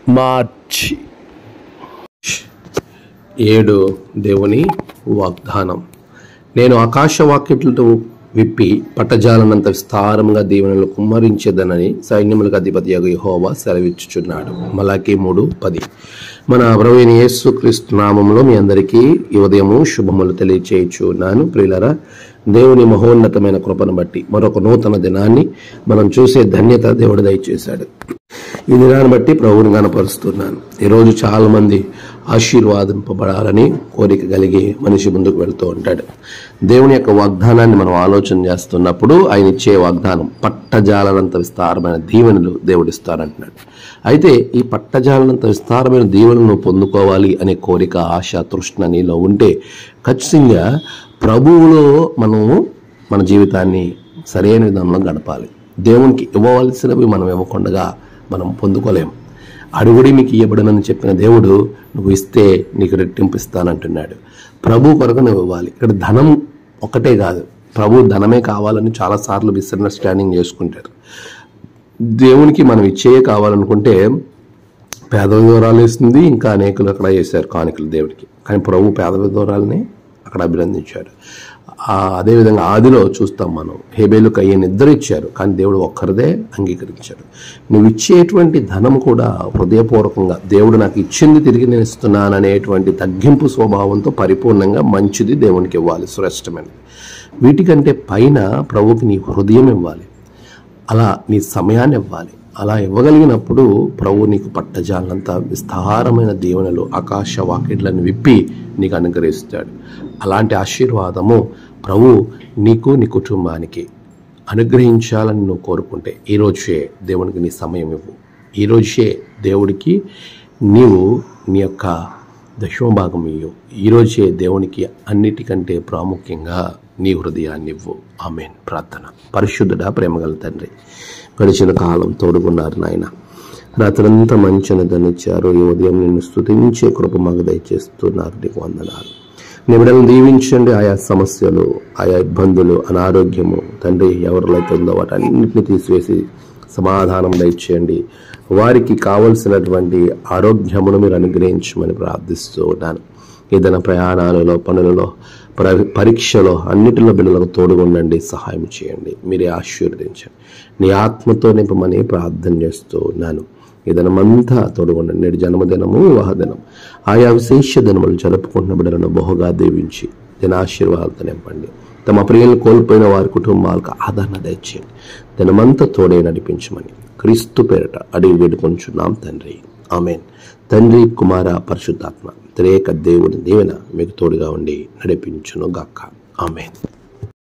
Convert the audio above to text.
మార్చి 7 దేవుని వాగ్దానం. నేను ఆకాశవాక్యములతో విప్పి పట్టజాలనంత విస్తారముగా దీవెనలు కుమ్మరించేదనని సైన్యములకు అధిపతియగు యెహోవా సెలవిచ్చుచున్నాడు. మలాకి 3:10. మన ప్రభువైన యేసుక్రీస్తు నామములో మీ అందరికీ ఈ ఉదయము శుభములు తెలియచేయుచున్నాను. ప్రియులారా, దేవుని మహోన్నతమైన కృపను బట్టి మరొక నూతన దినాన్ని మనం చూసే ధన్యత దేవుడు దయచేశాడు. ఈ దినాన్ని బట్టి ప్రభువుని గణపరుస్తున్నాను. ఈరోజు చాలా మంది ఆశీర్వాదింపబడాలని కోరిక కలిగి మనిషి ముందుకు వెళ్తూ ఉంటాడు. దేవుని యొక్క వాగ్దానాన్ని మనం ఆలోచన చేస్తున్నప్పుడు ఆయన ఇచ్చే వాగ్దానం పట్టజాలనంత విస్తారమైన దీవెనలు దేవుడిస్తారంటున్నాడు. అయితే ఈ పట్టజాలనంత విస్తారమైన దీవెనలను పొందుకోవాలి అనే కోరిక, ఆశ, తృష్ణ నీలో ఉంటే ఖచ్చితంగా ప్రభువులో మనము మన జీవితాన్ని సరైన విధంలో గడపాలి. దేవునికి ఇవ్వవలసినవి మనం ఇవ్వకుండా మనం పొందుకోలేము. అడుగుడి మీకు ఇవ్వబడనని చెప్పిన దేవుడు నువ్వు ఇస్తే నీకు రెట్టింపు ఇస్తానంటున్నాడు. ప్రభు కొరకు నువ్వు ఇవ్వాలి. ఇక్కడ ధనం ఒకటే కాదు, ప్రభు ధనమే కావాలని చాలాసార్లు మిస్అండర్స్టాండింగ్ చేసుకుంటారు. దేవునికి మనం ఇచ్చే కావాలనుకుంటే పేద విధవరాలు ఇస్తుంది, ఇంకా అనేకులు అక్కడ వేశారు కానుకలు దేవుడికి. కానీ ప్రభు పేద విధవరాలని అక్కడ అభినందించాడు. అదేవిధంగా ఆదిలో చూస్తాం మనం, హేబేలు కయ్యను ఇద్దరు ఇచ్చారు, కానీ దేవుడు ఒక్కరిదే అంగీకరించాడు. నువ్వు ఇచ్చేటువంటి ధనం కూడా హృదయపూర్వకంగా దేవుడు నాకు ఇచ్చింది తిరిగి నేను ఇస్తున్నాను అనేటువంటి తగ్గింపు స్వభావంతో పరిపూర్ణంగా మంచిది దేవునికి ఇవ్వాలి, శ్రేష్టమైనది. వీటికంటే పైన ప్రభువుకి నీ హృదయం ఇవ్వాలి, అలా నీ సమయాన్ని ఇవ్వాలి. అలా ఇవ్వగలిగినప్పుడు ప్రభు నీకు పట్టజాలంత విస్తారమైన దీవెనలు, ఆకాశ వాకిట్లను విప్పి నీకు అనుగ్రహిస్తాడు. అలాంటి ఆశీర్వాదము ప్రభు నీకు, నీ కుటుంబానికి అనుగ్రహించాలని నువ్వు కోరుకుంటే ఈరోజే దేవునికి నీ సమయం ఇవ్వు. ఈరోజే దేవుడికి నీవు నీ యొక్క దశమభాగం ఇవ్వు. ఈరోజే దేవునికి అన్నిటికంటే ప్రాముఖ్యంగా నీ హృదయాన్ని ఇవ్వు. ఆమేన్. ప్రార్థన. పరిశుద్ధుడా, ప్రేమగల తండ్రి, గడిచిన కాలం తోడుకున్నారు నాయన. రాత్రంతా మంచిని ధనిచ్చారు. ఈ ఉదయం నిన్ను స్తుతించే కృప మాకు దయచేస్తున్నారు. నీకు వందనాలు. నీ బిడ్డలను దీవించండి. ఆయా సమస్యలు, ఆయా ఇబ్బందులు, అనారోగ్యము తండ్రి ఎవరిలో అయితే ఉందో వాటన్నింటినీ తీసివేసి సమాధానం దయచేయండి. వారికి కావలసినటువంటి ఆరోగ్యమును మీరు అనుగ్రహించమని ప్రార్థిస్తూ ఉన్నాను. ఏదైనా ప్రయాణాలలో, పనులలో, పరీక్షలో అన్నిటిలో బిడ్డలకు తోడుగుండండి, సహాయం చేయండి, మీరే ఆశీర్వదించండి. నీ ఆత్మతో నింపమని ప్రార్థన చేస్తూ ఉన్నాను. ఈ దినమంతా తోడుగుండండి. నేడు జన్మదినము, వివాహదినం, ఆయా విశేష దినములు జరుపుకుంటున్న బిడ్డలను బహుగా దీవించి దినాశీర్వాదాలతో నింపండి. తమ ప్రియులను కోల్పోయిన వారి కుటుంబాలకు ఆదరణ దయచేయండి. దినమంతా తోడే నడిపించమని క్రీస్తు పేరట అడిగి వేడుకొంచున్నాం తండ్రి. ఆమేన్. తండ్రి, కుమార, పరిశుద్ధాత్మ త్రియేక దేవుని దీవెన మీకు తోడుగా ఉండి నడిపించును గాక. ఆమేన్.